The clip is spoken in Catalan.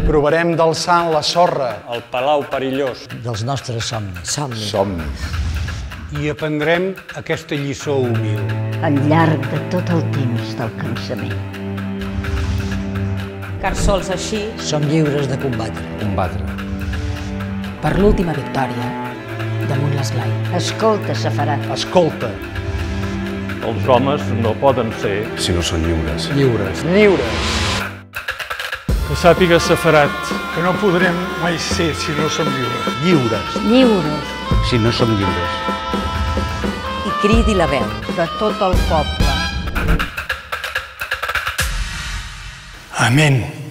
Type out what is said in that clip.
Provarem d'alçar en la sorra el palau perillós dels nostres somnis. somnis. I aprendrem aquesta lliçó humil. Al llarg de tot el temps del cansament. Car sols així Som lliures de combatre. per l'última victòria damunt l'esglai. Escolta, Safarat. Escolta, Els homes no poden ser si no són lliures. lliures. Que sàpiga Safarat Que no podrem mai ser si no som lliures. Lliures. Lliures Si no som lliures. I cridi la veu. de tot el poble. Amén.